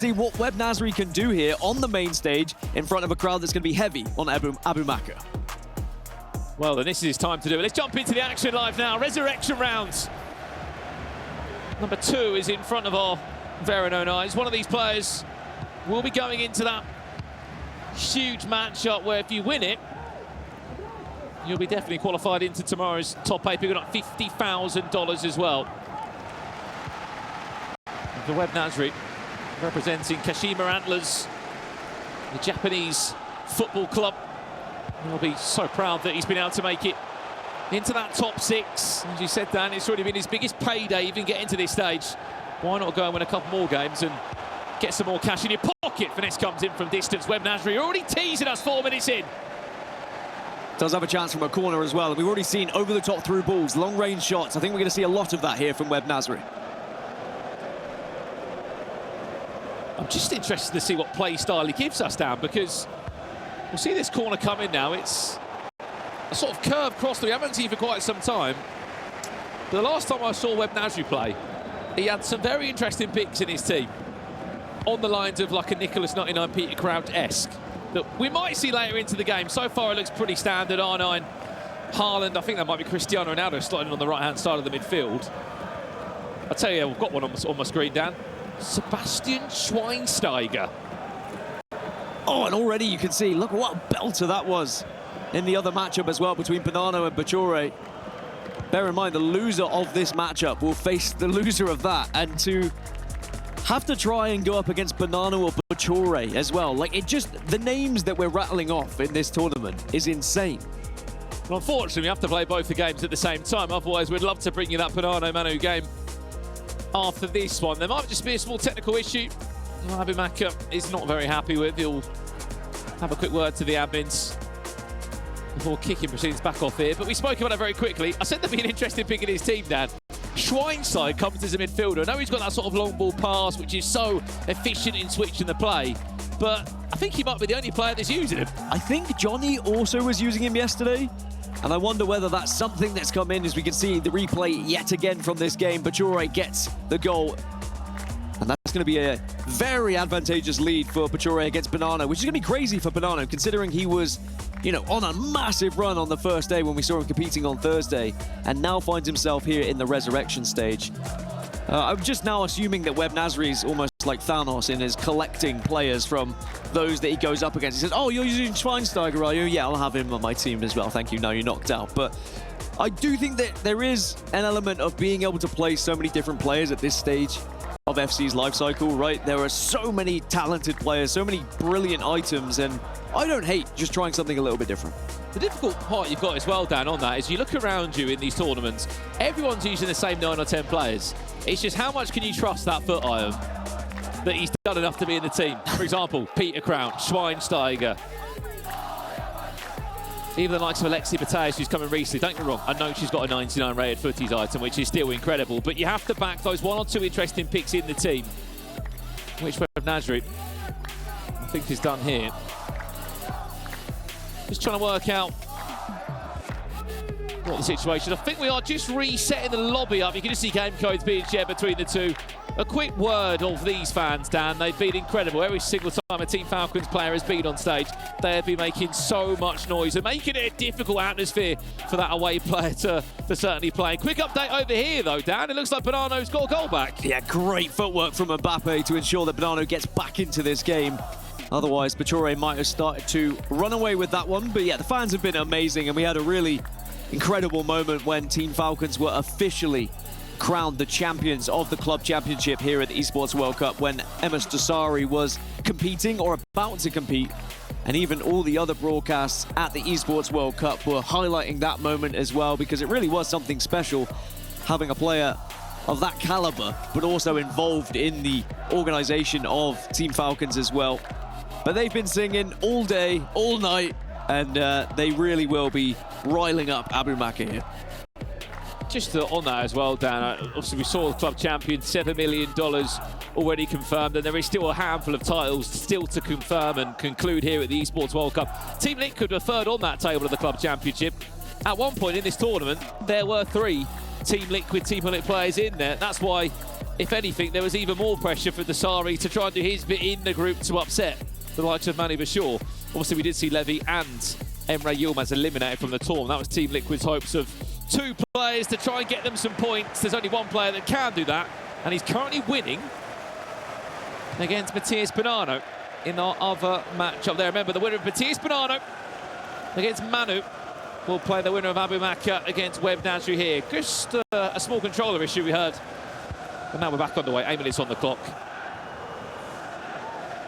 See what Web Nasri can do here on the main stage in front of a crowd that's going to be heavy on Abu Maka. Well, then this is his time to do it. Let's jump into the action live now. Resurrection rounds. Number 2 is in front of our very own eyes. One of these players will be going into that huge matchup where if you win it, you'll be definitely qualified into tomorrow's top 8. We've got $50,000 as well. The Web Nasri representing Kashima Antlers, the Japanese football club. He'll be so proud that he's been able to make it into that top 6. As you said, Dan, it's already been his biggest payday even getting to this stage. Why not go and win a couple more games and get some more cash in your pocket? Finesse comes in from distance. Web Nasri already teasing us 4 minutes in. Does have a chance from a corner as well. We've already seen over-the-top through balls, long-range shots. I think we're going to see a lot of that here from Web Nasri. I'm just interested to see what play style he gives us, Dan, because we'll see this corner come in now. It's a sort of curve cross that we haven't seen for quite some time. But the last time I saw Web Nasri play, he had some very interesting picks in his team, on the lines of like a Nicholas 99 Peter Crouch-esque, that we might see later into the game. So far, it looks pretty standard. R9, Haaland, I think that might be Cristiano Ronaldo sliding on the right-hand side of the midfield. I'll tell you, we've got one on my screen, Dan. Sebastian Schweinsteiger. Oh, and already you can see, look what a belter that was in the other matchup as well between Bonanno and Bachore. Bear in mind, the loser of this matchup will face the loser of that, and to have to try and go up against Bonanno or Bachore as well. Like, it just, the names that we're rattling off in this tournament is insane. Well, unfortunately, we have to play both the games at the same time. Otherwise, we'd love to bring you that Bonanno-Manu game after this one. There might just be a small technical issue Abu Maka is not very happy with. He'll have a quick word to the admins before kicking proceedings back off here. But we spoke about it very quickly. I said there'd be an interesting pick in his team, Dan. Schweinsteiger comes as a midfielder. I know he's got that sort of long ball pass, which is so efficient in switching the play, but I think he might be the only player that's using him. I think Johnny also was using him yesterday, and I wonder whether that's something that's come in, as we can see the replay yet again from this game. Bachore gets the goal, and that's going to be a very advantageous lead for Bachore against Bonanno, which is going to be crazy for Bonanno, considering he was, you know, on a massive run on the first day when we saw him competing on Thursday, and now finds himself here in the resurrection stage. I'm just now assuming that Web Nasri is almost like Thanos in his collecting players from those that he goes up against. He says, oh, you're using Schweinsteiger, are you? Yeah, I'll have him on my team as well. Thank you. Now you're knocked out. But I do think that there is an element of being able to play so many different players at this stage of FC's life cycle, right? There are so many talented players, so many brilliant items, and I don't hate just trying something a little bit different. The difficult part you've got as well, Dan, on that is you look around you in these tournaments, everyone's using the same 9 or 10 players. It's just how much can you trust that foot iron that he's done enough to be in the team? For example, Peter Crouch, Schweinsteiger, even the likes of Alexi Mateus, who's coming recently. Don't get me wrong, I know she's got a 99 rated footies item, which is still incredible, but you have to back those 1 or 2 interesting picks in the team, which Web Nasri, I think, is done here. Just trying to work out what the situation. I think we are just resetting the lobby up. You can just see game codes being shared between the two. A quick word of these fans, Dan. They've been incredible. Every single time a Team Falcons player has been on stage, they have been making so much noise and making it a difficult atmosphere for that away player to certainly play. Quick update over here, though, Dan. It looks like Bonanno's got a goal back. Yeah, great footwork from Mbappe to ensure that Bonanno gets back into this game. Otherwise, Bachore might have started to run away with that one. But yeah, the fans have been amazing, and we had a really incredible moment when Team Falcons were officially crowned the champions of the club championship here at the Esports World Cup, when Emas Dasari was competing or about to compete. And even all the other broadcasts at the Esports World Cup were highlighting that moment as well, because it really was something special having a player of that caliber, but also involved in the organization of Team Falcons as well. But they've been singing all day, all night, and they really will be riling up Abu Maka here. Just on that as well, Dan, obviously we saw the club champion, $7 million already confirmed, and there is still a handful of titles still to confirm and conclude here at the Esports World Cup. Team Liquid were third on that table of the club championship. At one point in this tournament, there were 3 Team Liquid players in there. That's why if anything, there was even more pressure for Nasri to try and do his bit in the group to upset the likes of Manu Bashir. Obviously, we did see Levy and Emre Yilmaz eliminated from the tournament. That was Team Liquid's hopes of 2 players to try and get them some points. There's only one player that can do that, and he's currently winning against Matthias Bonanno in our other match up there. Remember, the winner of Matthias Bonanno against Manu will play the winner of Abu Maka against Web Nazri here. Just a small controller issue we heard. But now we're back underway. 8 minutes on the clock.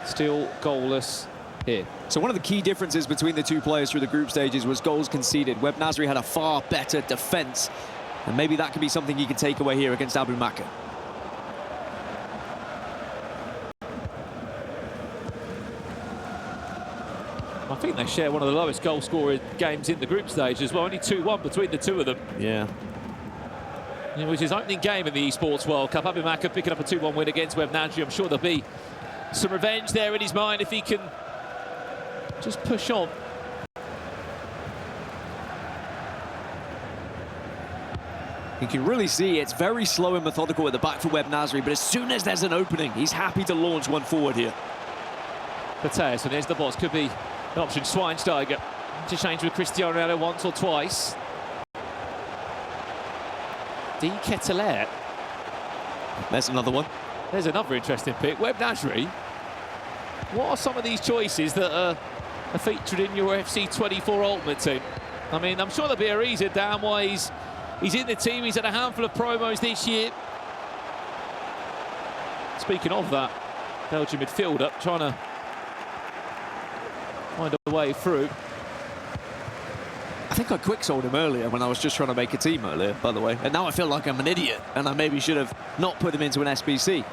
Still goalless here. So one of the key differences between the two players through the group stages was goals conceded. Web Nazri had a far better defence, and maybe that could be something he can take away here against Abu Maka. I think they share one of the lowest goal scoring games in the group stage as well. Only 2-1 between the two of them. Yeah. It was his opening game in the Esports World Cup. Abu Maka picking up a 2-1 win against Web Nazri. I'm sure there'll be some revenge there in his mind if he can just push on. You can really see it's very slow and methodical at the back for Web Nazri, but as soon as there's an opening, he's happy to launch one forward here. Pateas, and there's the box. Could be an option. Schweinsteiger to change with Cristiano Ronaldo once or twice. D. Keteler. There's another one. There's another interesting pick. Web Nazri. What are some of these choices that are featured in your FC 24 Ultimate Team? I mean, I'm sure there'll be a reason down why he's in the team. He's had a handful of promos this year. Speaking of that, Belgian midfielder trying to find a way through. I think I quick-sold him earlier when I was just trying to make a team earlier, by the way. And now I feel like I'm an idiot, and I maybe should have not put him into an SBC.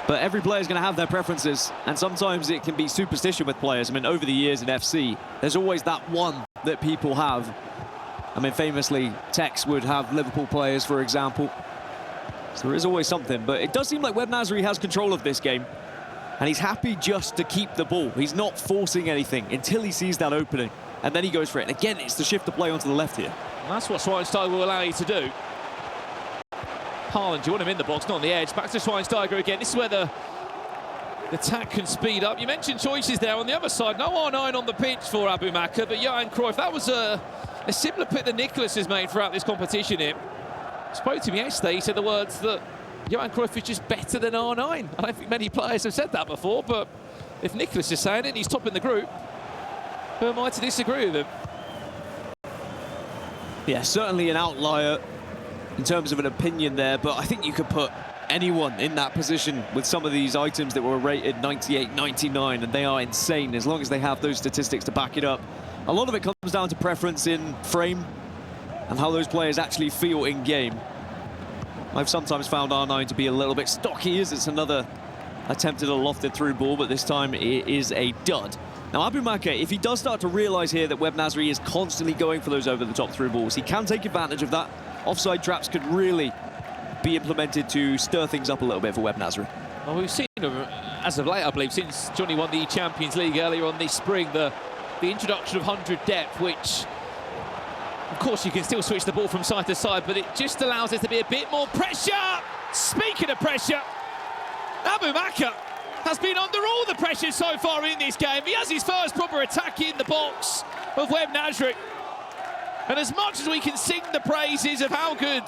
But every player's going to have their preferences, and sometimes it can be superstition with players. I mean, over the years in FC, there's always that one that people have. I mean, famously, Tex would have Liverpool players, for example. So there is always something, but it does seem like Web Nazri has control of this game, and he's happy just to keep the ball. He's not forcing anything until he sees that opening, and then he goes for it. And again, it's the shift to play onto the left here. And that's what Schweinsteiger will allow you to do. Haaland, you want him in the box, not on the edge. Back to Schweinsteiger again. This is where the attack can speed up. You mentioned choices there on the other side. No R9 on the pitch for Abu Maka, but Johan Cruyff, that was a similar pick that Nicholas has made throughout this competition here. Spoke to me yesterday, he said the words that Johan Cruyff is just better than R9. I don't think many players have said that before, but if Nicholas is saying it and he's top in the group, who am I to disagree with him? Yeah, certainly an outlier in terms of an opinion there, but I think you could put anyone in that position with some of these items that were rated 98, 99, and they are insane as long as they have those statistics to back it up. A lot of it comes down to preference in frame and how those players actually feel in game. I've sometimes found R9 to be a little bit stocky as it's another attempt at a lofted through ball, but this time it is a dud. Now, Abu Maka, if he does start to realise here that Web Nazri is constantly going for those over-the-top through balls, he can take advantage of that. Offside traps could really be implemented to stir things up a little bit for Web Nazri. Well, we've seen, as of late, I believe, since Johnny won the Champions League earlier on this spring, the introduction of 100 depth, which, of course, you can still switch the ball from side to side, but it just allows there to be a bit more pressure. Speaking of pressure, Abu Maka has been under all the pressure so far in this game. He has his first proper attack in the box of Web Nazri. And as much as we can sing the praises of how good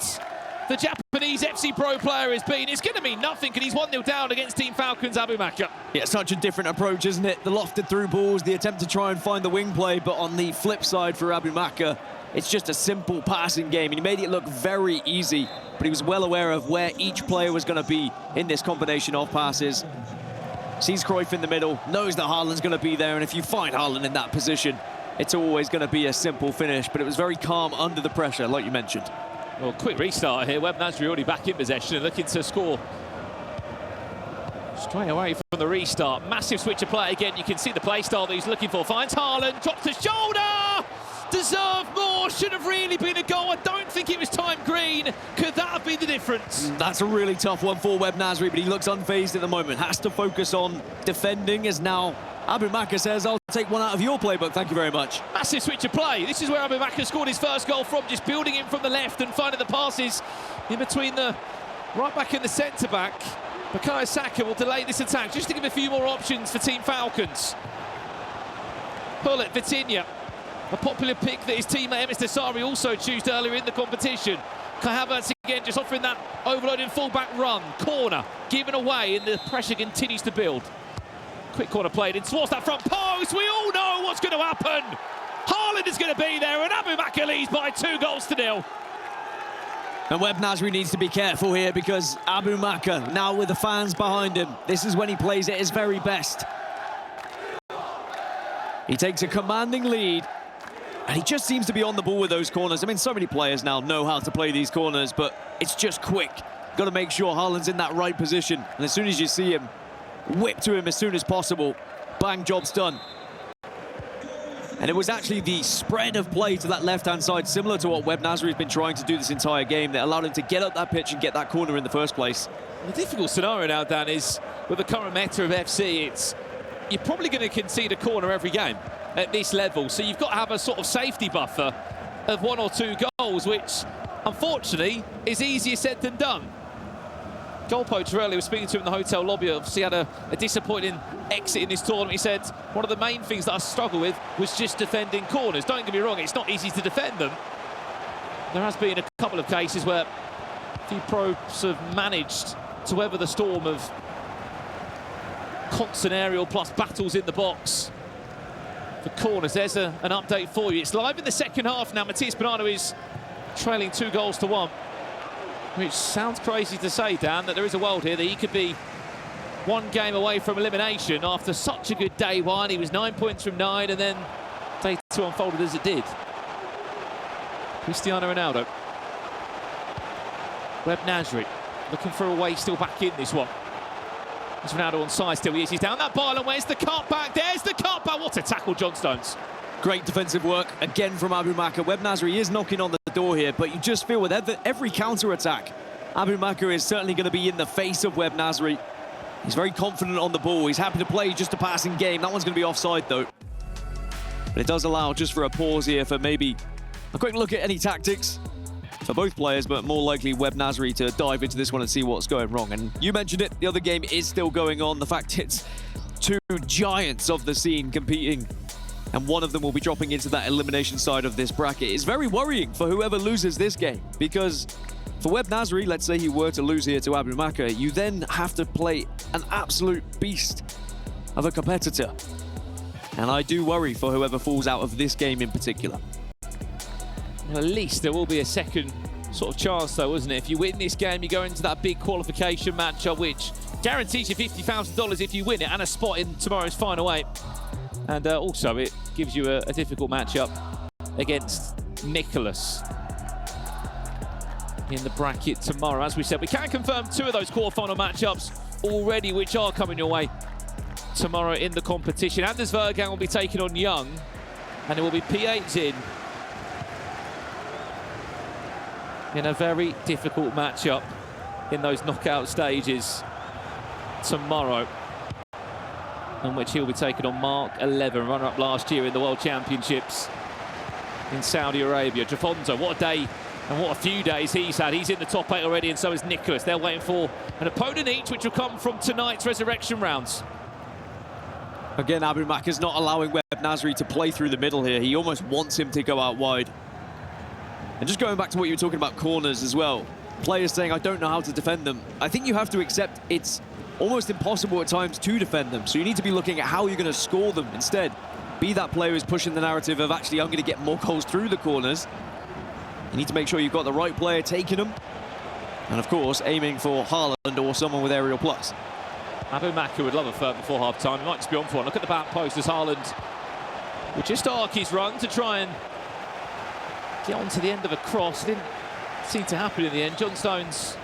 the Japanese FC Pro player has been, it's going to mean nothing, and he's 1-0 down against Team Falcons' Abu Maka. Yeah, such a different approach, isn't it? The lofted through balls, the attempt to try and find the wing play, but on the flip side for Abu Maka, it's just a simple passing game, and he made it look very easy, but he was well aware of where each player was going to be in this combination of passes. Sees Cruyff in the middle, knows that Haaland's going to be there, and if you find Haaland in that position, it's always going to be a simple finish, but it was very calm under the pressure, like you mentioned. Well, quick restart here. Web Nazri already back in possession and looking to score straight away from the restart. Massive switch of play again. You can see the play style that he's looking for. Finds Haaland, drops the shoulder. Deserved more, should have really been a goal. I don't think it was time green. Could that have been the difference? That's a really tough one for Web Nazri, but he looks unfazed at the moment. Has to focus on defending, as now Abu Maka says, I'll take one out of your playbook, thank you very much. Massive switch of play. This is where Abu Maka scored his first goal from, just building in from the left and finding the passes in between the Right back in the centre-back. Bukayo Saka will delay this attack just to give a few more options for Team Falcons. Pull it, Vitinha. A popular pick that his teammate Nasri also chose earlier in the competition. Kai Havertz again just offering that overloading full-back run. Corner given away and the pressure continues to build. Quick corner played in towards that front post. We all know what's going to happen. Haaland is going to be there and AbuMakkah leads by 2-0. And Webb Nasri needs to be careful here because AbuMakkah, now with the fans behind him, this is when he plays at his very best. He takes a commanding lead, and he just seems to be on the ball with those corners. I mean, so many players now know how to play these corners, but it's just quick. Got to make sure Haaland's in that right position. And as soon as you see him, whip to him as soon as possible. Bang, job's done. And it was actually the spread of play to that left-hand side, similar to what Webb Nasri has been trying to do this entire game, that allowed him to get up that pitch and get that corner in the first place. The difficult scenario now, Dan, is with the current meta of FC, you're probably going to concede a corner every game at this level. So you've got to have a sort of safety buffer of 1 or 2 goals, which, unfortunately, is easier said than done. Goal poacher earlier was speaking to him in the hotel lobby. Obviously had a disappointing exit in this tournament. He said one of the main things that I struggle with was just defending corners. Don't get me wrong, it's not easy to defend them. There has been a couple of cases where a few pros have managed to weather the storm of constant aerial plus battles in the box for corners. There's an update for you. It's live in the second half now. Matías Bernardo is trailing 2-1. Which sounds crazy to say, Dan, that there is a world here that he could be 1 game away from elimination after such a good day 1. He was 9 points from 9, and then day 2 unfolded as it did. Cristiano Ronaldo. Webb Nasri looking for a way still back in this one. There's Ronaldo on side still. He's down that ball, and where's the cutback? There's the cutback. What a tackle, John Stones. Great defensive work again from AbuMakkah. Webb Nasri is knocking on the door here, but you just feel with every counter-attack, AbuMakkah is certainly going to be in the face of Webb Nasri. He's very confident on the ball. He's happy to play just a passing game. That one's going to be offside, though. But it does allow just for a pause here for maybe a quick look at any tactics for both players, but more likely Webb Nasri to dive into this one and see what's going wrong. And you mentioned it, the other game is still going on. The fact it's 2 giants of the scene competing, and one of them will be dropping into that elimination side of this bracket, is very worrying for whoever loses this game. Because for Webb Nasri, let's say he were to lose here to AbuMakkah, you then have to play an absolute beast of a competitor. And I do worry for whoever falls out of this game in particular. Well, at least there will be a second sort of chance, though, isn't it? If you win this game, you go into that big qualification matchup, which guarantees you $50,000 if you win it, and a spot in tomorrow's final 8. And also, it gives you a difficult matchup against Nicholas in the bracket tomorrow. As we said, we can confirm 2 of those quarterfinal matchups already, which are coming your way tomorrow in the competition. Anders Vergang will be taking on Young, and it will be P8 in a very difficult matchup in those knockout stages tomorrow, in which he'll be taking on Mark 11, runner-up last year in the World Championships in Saudi Arabia. Trafonzo, what a day and what a few days he's had. He's in the top 8 already, and so is Nicholas. They're waiting for an opponent each, which will come from tonight's resurrection rounds. Again, AbuMakkah's not allowing Webb Nasri to play through the middle here. He almost wants him to go out wide. And just going back to what you were talking about corners as well, players saying, I don't know how to defend them. I think you have to accept it's almost impossible at times to defend them. So you need to be looking at how you're going to score them instead. Be that player who's pushing the narrative of actually, I'm going to get more goals through the corners. You need to make sure you've got the right player taking them. And of course, aiming for Haaland or someone with aerial plus. AbuMakkah would love a third before half-time. He might just be on for one. Look at the back post as Haaland would just arc his run to try and get onto the end of a cross. It didn't seem to happen in the end. John Stones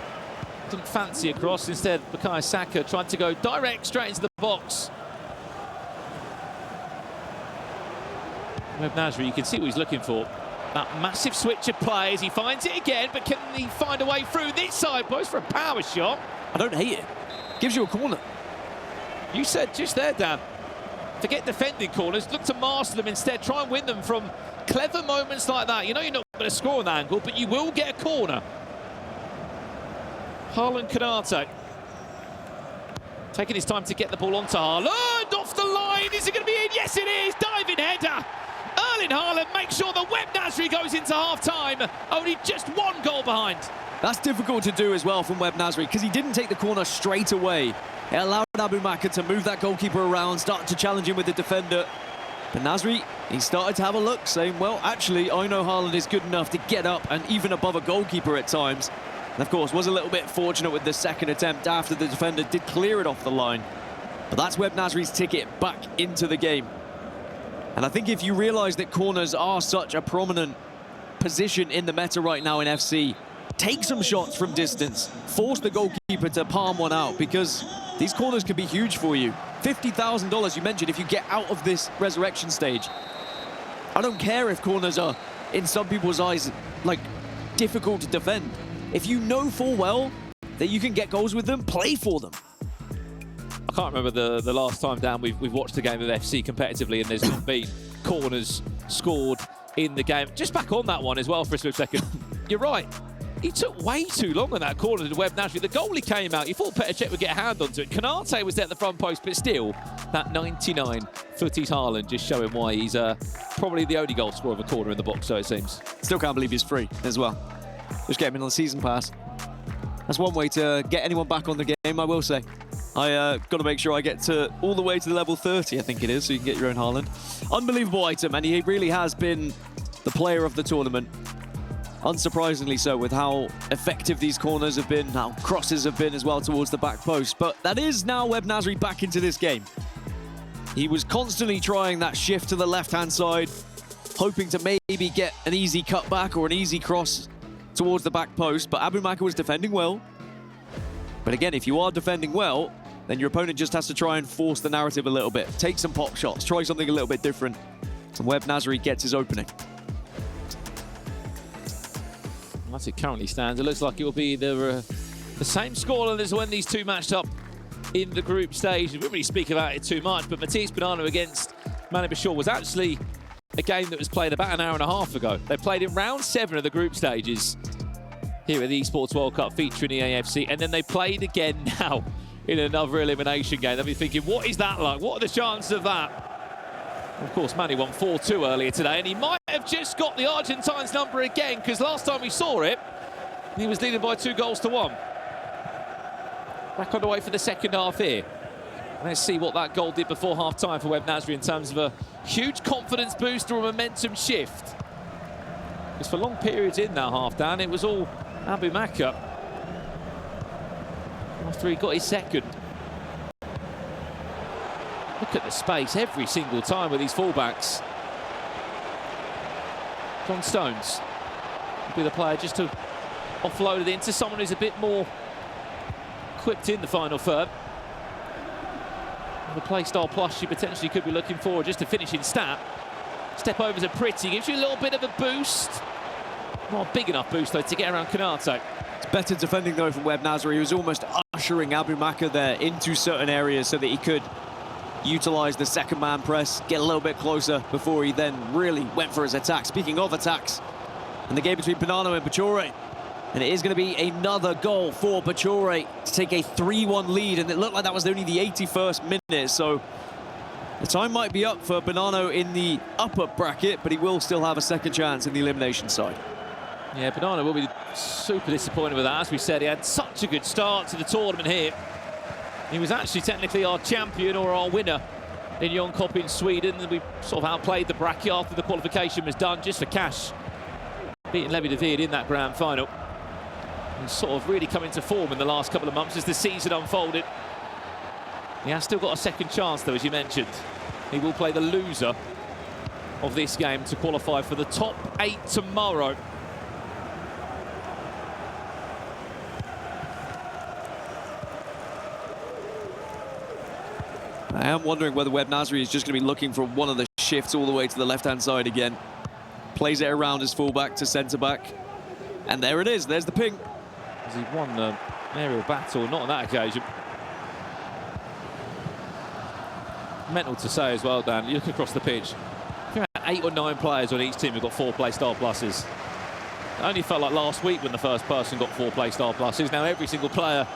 didn't fancy a cross. Instead, Bukayo Saka tried to go direct straight into the box. Webb Nazri, you can see what he's looking for. That massive switch of players. He finds it again, but can he find a way through this side post for a power shot? I don't hate it. Gives you a corner. You said just there, Dan, forget defending corners, look to master them instead, try and win them from clever moments like that. You know you're not going to score on that angle, but you will get a corner. Haaland Canate. Taking his time to get the ball onto Haaland. Off the line. Is it going to be in? Yes, it is. Diving header. Erling Haaland makes sure the Web Nasri goes into half-time. Only just one goal behind. That's difficult to do as well from Web Nasri because he didn't take the corner straight away. It allowed Abu Maka to move that goalkeeper around, start to challenge him with the defender. But Nazri, he started to have a look, saying, well, actually, I know Haaland is good enough to get up and even above a goalkeeper at times. And of course, was a little bit fortunate with the second attempt after the defender did clear it off the line. But that's Web Nasri's ticket back into the game. And I think if you realise that corners are such a prominent position in the meta right now in FC, take some shots from distance, force the goalkeeper to palm one out, because these corners could be huge for you. $50,000 you mentioned if you get out of this resurrection stage. I don't care if corners are, in some people's eyes, like, difficult to defend. If you know full well that you can get goals with them, play for them. I can't remember the last time, Dan, we've watched a game of FC competitively and there's not been corners scored in the game. Just back on that one as well for a split second. You're right. He took way too long on that corner to Web Nasri. The goalie came out. You thought Petr Cech would get a hand onto it. Canate was there at the front post, but still, that 99-footies Haaland just showing why he's probably the only goal scorer of a corner in the box, so it seems. Still can't believe he's free as well. Just get him in on the season pass. That's one way to get anyone back on the game, I will say. I got to make sure I get all the way to the level 30, I think it is, so you can get your own Haaland. Unbelievable item, and he really has been the player of the tournament. Unsurprisingly so, with how effective these corners have been, how crosses have been as well towards the back post. But that is now Web Nasri back into this game. He was constantly trying that shift to the left-hand side, hoping to maybe get an easy cutback or an easy cross towards the back post. But Abu Maka was defending well. But again, if you are defending well, then your opponent just has to try and force the narrative a little bit. Take some pop shots, try something a little bit different. And Web Nasri gets his opening. As it currently stands, it looks like it will be the same scoreline as when these two matched up in the group stage. We didn't really speak about it too much, but Matisse Bonanno against Mani Bashir was actually a game that was played about an hour and a half ago. They played in round 7 of the group stages here at the Esports World Cup featuring EA FC, and then they played again now in another elimination game. They'll be thinking, what is that like? What are the chances of that? Of course, Manny won 4-2 earlier today, and he might have just got the Argentine's number again, because last time we saw it, he was leading by 2-1. Back on the way for the second half here. Let's see what that goal did before half-time for Web Nasri in terms of a huge confidence boost or a momentum shift. Because for long periods in that half, Dan, it was all Abu Maka. After he got his second. Look at the space every single time with these fullbacks. John Stones will be the player just to offload it into someone who's a bit more equipped in the final third. The play style plus you potentially could be looking for, just a finishing stat. Step overs are pretty, gives you a little bit of a boost. Not a big enough boost though to get around Canate. It's better defending though from Web Nasri. He was almost ushering Abu Maka there into certain areas so that he could utilise the second man press, get a little bit closer before he then really went for his attack. Speaking of attacks, and the game between Bonanno and Bachore, and it is going to be another goal for Bachore to take a 3-1 lead, and it looked like that was only the 81st minute, so the time might be up for Bonanno in the upper bracket, but he will still have a second chance in the elimination side. Yeah, Bonanno will be super disappointed with that. As we said, he had such a good start to the tournament here. He was actually technically our champion or our winner in Young Cup in Sweden. We sort of outplayed the bracket after the qualification was done just for cash. Beating Levi de Wied in that grand final. And sort of really come into form in the last couple of months as the season unfolded. He has still got a second chance though, as you mentioned. He will play the loser of this game to qualify for the top 8 tomorrow. I am wondering whether Web Nasri is just going to be looking for one of the shifts all the way to the left-hand side again. Plays it around his fullback to centre-back. And there it is, there's the ping. As he won the aerial battle, not on that occasion. Mental to say as well, Dan, you look across the pitch. I think about 8 or 9 players on each team who've got 4 play style pluses. It only felt like last week when the first person got 4 playstyle pluses. Now every single player,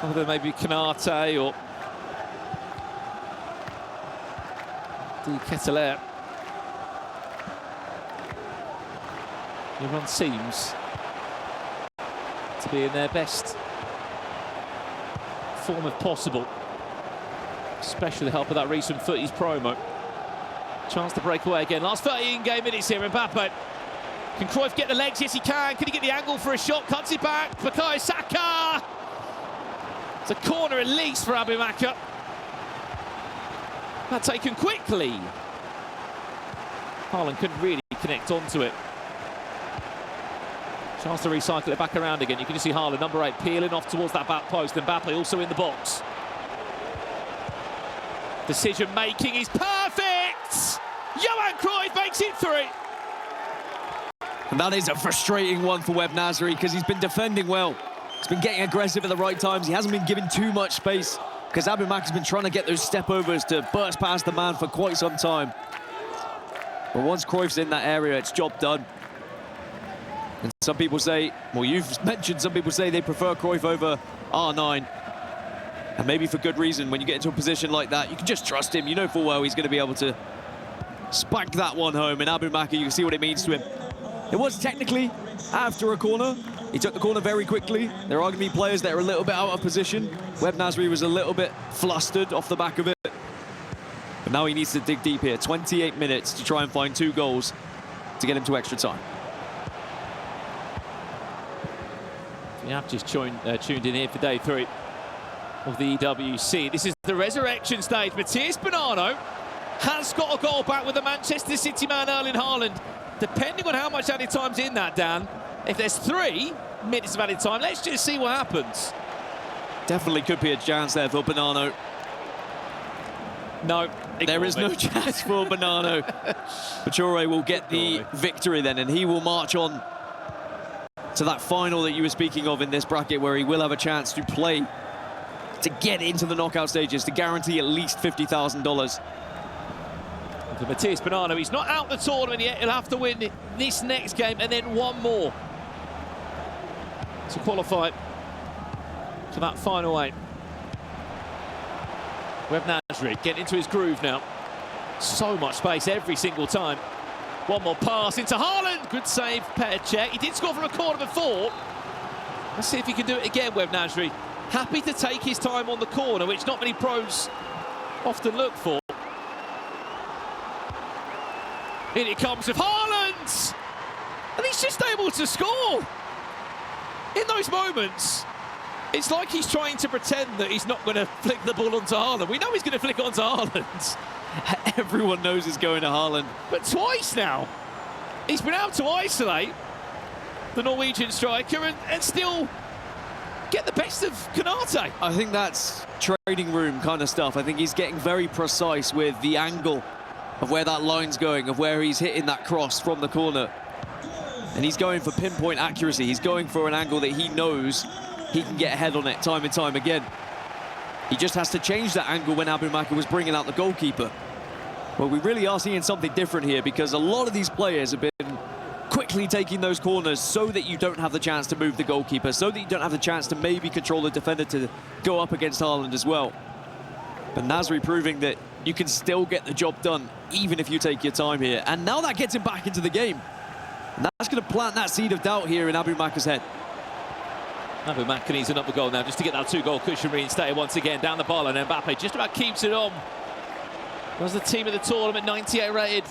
other than maybe Kanate or Di Ketelaere, everyone seems to be in their best form if possible, especially with the help of that recent footies promo. Chance to break away again. Last 13 game minutes here. Mbappe. Can Cruyff get the legs? Yes, he can. Can he get the angle for a shot? Cuts it back. Bukayo Saka. It's a corner at least for Abu Maka. That taken quickly. Haaland couldn't really connect onto it. Chance to recycle it back around again. You can just see Haaland, number 8, peeling off towards that back post. Mbappe also in the box. Decision making is perfect. Johan Cruyff makes it 3. And that is a frustrating one for Webb Nasri because he's been defending well. He's been getting aggressive at the right times. He hasn't been given too much space because Abu Maka's been trying to get those step overs to burst past the man for quite some time. But once Cruyff's in that area, it's job done. And some people say, well, you've mentioned some people say they prefer Cruyff over R9. And maybe for good reason. When you get into a position like that, you can just trust him. You know full well he's going to be able to spank that one home. And Abu Maka, you can see what it means to him. It was technically after a corner. He took the corner very quickly. There are going to be players that are a little bit out of position. Webb Nasri was a little bit flustered off the back of it. But now he needs to dig deep here. 28 minutes to try and find 2 goals to get him to extra time. We have just tuned in here for day 3 of the EWC. This is the resurrection stage. Matthias Bonanno has got a goal back with the Manchester City man Erling Haaland. Depending on how much added time's in that, Dan, if there's 3 minutes of added time, let's just see what happens. Definitely could be a chance there for Bonanno. No, there is no chance for Bonanno. Pachore will get the victory then, and he will march on to that final that you were speaking of in this bracket, where he will have a chance to play to get into the knockout stages, to guarantee at least $50,000. For Matthias Bonanno, he's not out the tournament yet. He'll have to win this next game and then 1 more to qualify to that final 8. Webb Nazri getting into his groove now. So much space every single time. 1 more pass into Haaland. Good save, Petr Cech. He did score from a corner before. Let's see if he can do it again, Webb Nazri. Happy to take his time on the corner, which not many pros often look for. In it comes with Haaland! And he's just able to score! In those moments, it's like he's trying to pretend that he's not going to flick the ball onto Haaland. We know he's going to flick it onto Haaland. Everyone knows it's going to Haaland. But twice now, he's been able to isolate the Norwegian striker and still get the best of Kanate. I think that's trading room kind of stuff. I think he's getting very precise with the angle of where that line's going, of where he's hitting that cross from the corner. And he's going for pinpoint accuracy. He's going for an angle that he knows he can get ahead on it time and time again. He just has to change that angle when Abu Maka was bringing out the goalkeeper. Well, we really are seeing something different here, because a lot of these players have been quickly taking those corners so that you don't have the chance to move the goalkeeper, so that you don't have the chance to maybe control the defender to go up against Haaland as well. But Nazri proving that you can still get the job done, even if you take your time here. And now that gets him back into the game. And that's going to plant that seed of doubt here in Abu Maka's head. Abu Maka needs another goal now just to get that 2-goal cushion reinstated once again. Down the ball, and Mbappe just about keeps it on. Was the team of the tournament, 98 rated.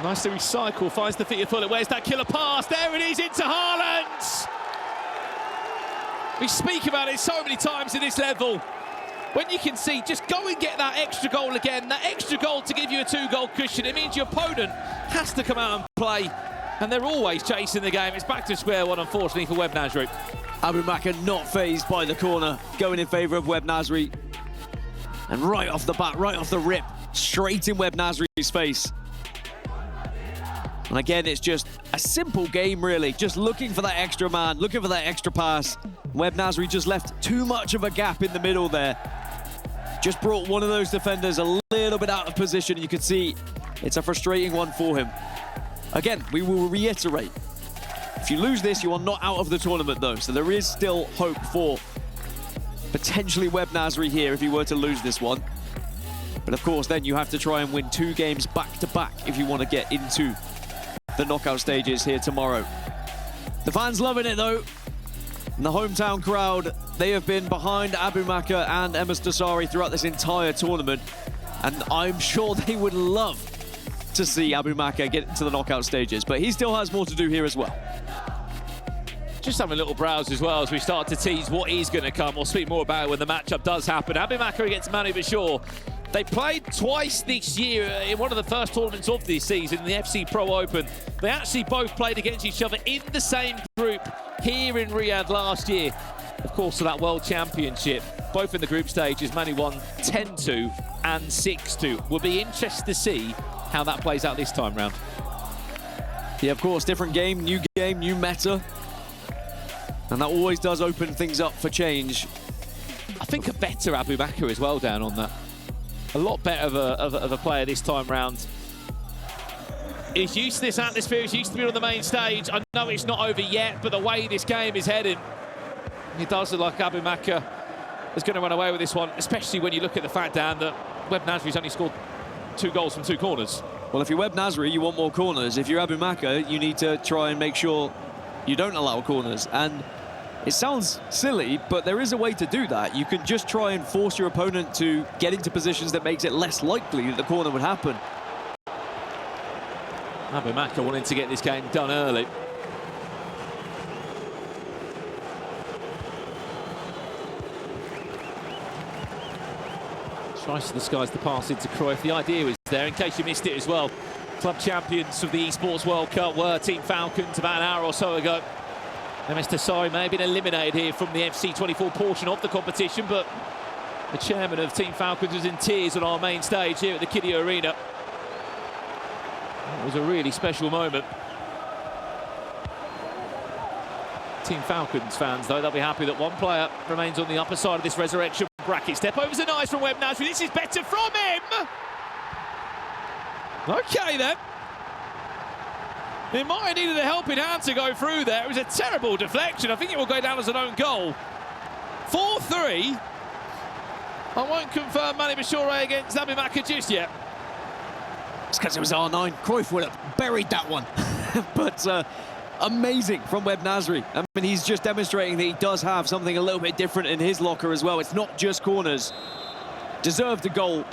Nice to recycle, finds the feet of Fuller. Where's that killer pass? There it is, into Haaland! We speak about it so many times at this level. When you can see, just go and get that extra goal again. That extra goal to give you a 2-goal cushion. It means your opponent has to come out and play. And they're always chasing the game. It's back to square one, unfortunately, for Webb Nazri. Abu Maka not fazed by the corner, going in favour of Webb Nazri. And right off the bat, right off the rip, straight in Webb Nazri's face. And again, it's just a simple game, really. Just looking for that extra man, looking for that extra pass. Webb Nazri just left too much of a gap in the middle there. Just brought one of those defenders a little little bit out of position. You can see it's a frustrating one for him. Again, we will reiterate, if you lose this, you are not out of the tournament though, so there is still hope for potentially Web Nasri here if you were to lose this one. But of course, then you have to try and win 2 games back-to-back if you want to get into the knockout stages here tomorrow. The fans loving it though. And the hometown crowd, they have been behind Abu Maka and Nasri throughout this entire tournament. And I'm sure they would love to see Abu Maka get into the knockout stages. But he still has more to do here as well. Just having a little browse as well as we start to tease what is going to come. We'll speak more about it when the matchup does happen. Abu Maka against Manu Bashir. They played twice this year in one of the first tournaments of this season, the FC Pro Open. They actually both played against each other in the same group here in Riyadh last year. Of course, for that World Championship, both in the group stages, Manu won 10-2 and 6-2. We'll be interested to see how that plays out this time round. Yeah, of course, different game, new meta. And that always does open things up for change. I think a better Abu Maka as well down on that. A lot better of a player this time round. He's used to this atmosphere, he's used to being on the main stage. I know it's not over yet, but the way this game is heading, it does look like Abu Maka is going to run away with this one, especially when you look at the fact, Dan, that Web Nasri's only scored 2 goals from 2 corners. Well, if you're Web Nasri, you want more corners. If you're Abu Maka, you need to try and make sure you don't allow corners. And it sounds silly, but there is a way to do that. You can just try and force your opponent to get into positions that makes it less likely that the corner would happen. Abu Maka wanting to get this game done early. Tries to disguise the pass into Cruyff. The idea was there, in case you missed it as well. Club champions of the Esports World Cup were Team Falcons about an hour or so ago. Nasri may have been eliminated here from the FC24 portion of the competition, but the chairman of Team Falcons was in tears on our main stage here at the Kiddie Arena. It was a really special moment. Team Falcons fans, though, they'll be happy that one player remains on the upper side of this resurrection bracket. Step overs are nice from Web Nasri. This is better from him. Okay, then. He might have needed a helping hand to go through there. It was a terrible deflection. I think it will go down as an own goal. 4-3. I won't confirm Manu Bashir against Abu Maka just yet. It's because it was R9. Cruyff would have buried that one. But amazing from Web Nasri. I mean, he's just demonstrating that he does have something a little bit different in his locker as well. It's not just corners. Deserved a goal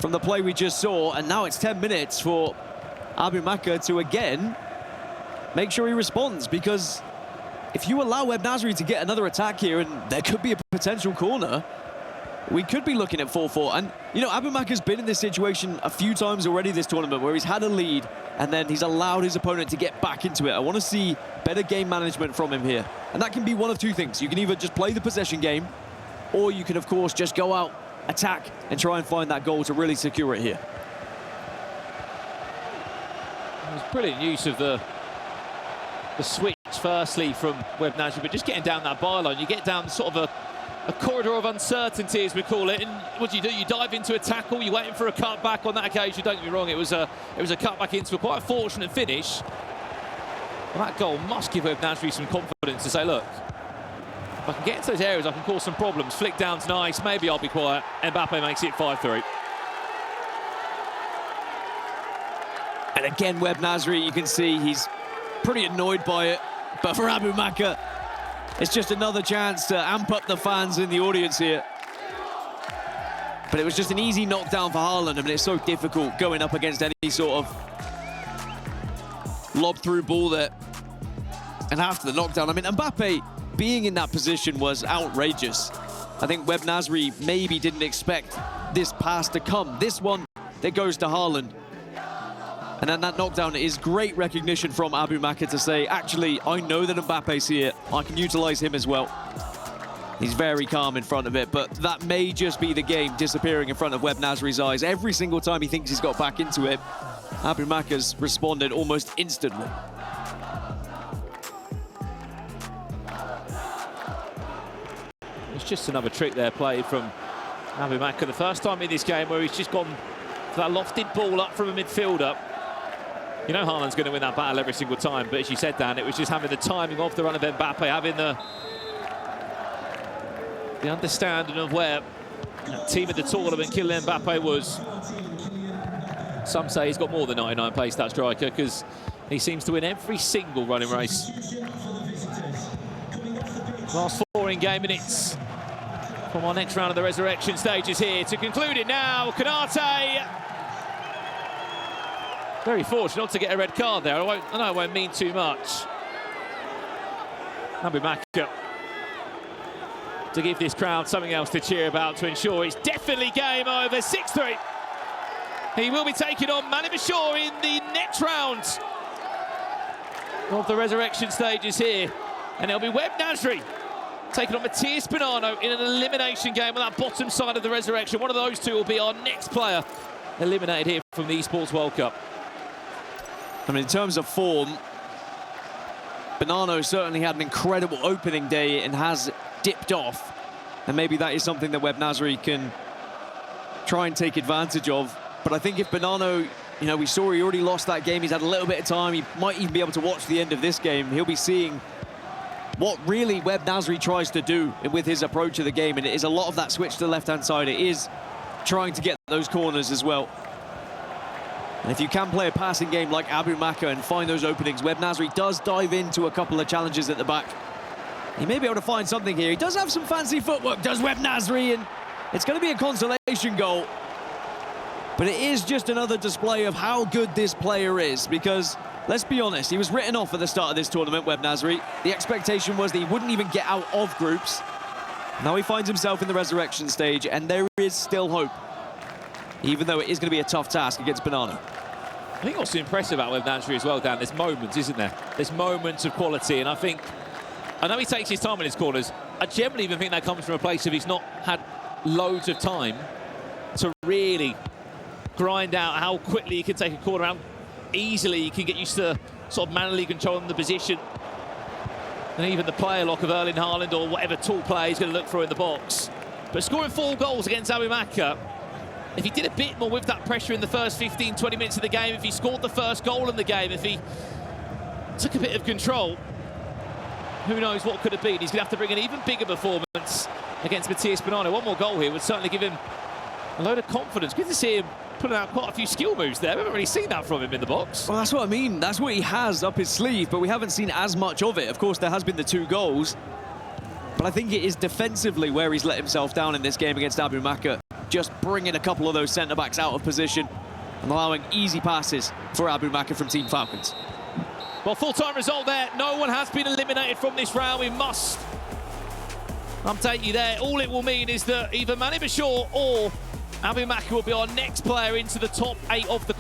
from the play we just saw, and now it's 10 minutes for Abu Maka to again make sure he responds, because if you allow Web Nasri to get another attack here and there could be a potential corner, we could be looking at 4-4. And, you know, Abu Maka's been in this situation a few times already this tournament where he's had a lead and then he's allowed his opponent to get back into it. I want to see better game management from him here. And that can be one of 2 things. You can either just play the possession game, or you can, of course, just go out, attack, and try and find that goal to really secure it here. It was brilliant use of the switch, firstly, from Web Nasri, but just getting down that byline, you get down sort of a corridor of uncertainty, as we call it, and what do? You dive into a tackle, you're waiting for a cutback. On that occasion, don't get me wrong, it was a cutback into a quite fortunate finish. Well, that goal must give Web Nasri some confidence to say, look, if I can get into those areas, I can cause some problems. Flick down's nice, maybe I'll be quiet. Mbappe makes it 5-3. And again, Web Nasri, you can see he's pretty annoyed by it. But for Abu Maka, it's just another chance to amp up the fans in the audience here. But it was just an easy knockdown for Haaland. I mean, it's so difficult going up against any sort of lob-through ball there. And after the knockdown, I mean, Mbappe being in that position was outrageous. I think Web Nasri maybe didn't expect this pass to come. This one that goes to Haaland. And then that knockdown is great recognition from Abu Maka to say, actually, I know that Mbappe's here. I can utilize him as well. He's very calm in front of it, but that may just be the game disappearing in front of Web Nasri's eyes. Every single time he thinks he's got back into it, Abu Maka's responded almost instantly. It's just another trick there played from Abu Maka. The first time in this game where he's just gone for that lofted ball up from a midfielder. You know Haaland's going to win that battle every single time, but as you said, Dan, it was just having the timing of the run of Mbappe, having the understanding of where that team of the tournament, Kylian Mbappe, was. Some say he's got more than 99 pace, that striker, because he seems to win every single running race. Last 4 in-game minutes from our next round of the resurrection stages here. To conclude it now, Konate. Very fortunate not to get a red card there. I know it won't mean too much. Abu Maka to give this crowd something else to cheer about, to ensure it's definitely game over. 6-3. He will be taking on Mani Bashir in the next round of the resurrection stages here. And it'll be Webb Nasri taking on Matthias Bonanno in an elimination game on that bottom side of the resurrection. One of those two will be our next player eliminated here from the Esports World Cup. I mean, in terms of form, Bonanno certainly had an incredible opening day and has dipped off. And maybe that is something that Webb Nasri can try and take advantage of. But I think if Bonanno, you know, we saw he already lost that game. He's had a little bit of time. He might even be able to watch the end of this game. He'll be seeing what really Webb Nasri tries to do with his approach of the game. And it is a lot of that switch to the left-hand side. It is trying to get those corners as well. And if you can play a passing game like Abu Maka and find those openings, Webb Nasri does dive into a couple of challenges at the back. He may be able to find something here. He does have some fancy footwork, does Webb Nasri, and it's going to be a consolation goal. But it is just another display of how good this player is, because, let's be honest, he was written off at the start of this tournament, Webb Nasri. The expectation was that he wouldn't even get out of groups. Now he finds himself in the resurrection stage, and there is still hope, even though it is going to be a tough task against Bonanno. I think what's impressive about Webb Nasri as well, Dan, there's moments, isn't there? There's moments of quality, and I know he takes his time in his corners. I generally even think that comes from a place of he's not had loads of time to really grind out how quickly he can take a corner, how easily he can get used to sort of manually controlling the position. And even the player lock of Erling Haaland or whatever tall player he's going to look for in the box. But scoring 4 goals against Abu Maka, if he did a bit more with that pressure in the first 15, 20 minutes of the game, if he scored the first goal in the game, if he took a bit of control, who knows what could have been. He's going to have to bring an even bigger performance against Matthias Bonanno. One more goal here would certainly give him a load of confidence. Good to see him putting out quite a few skill moves there. We haven't really seen that from him in the box. Well, that's what I mean. That's what he has up his sleeve, but we haven't seen as much of it. Of course, there has been the 2 goals, but I think it is defensively where he's let himself down in this game against Abu Maka. Just bringing a couple of those centre-backs out of position and allowing easy passes for Abu Maka from Team Falcons. Well, full-time result there. No one has been eliminated from this round. We must update you there. All it will mean is that either Mani Bashir or Abu Maka will be our next player into the top 8 of the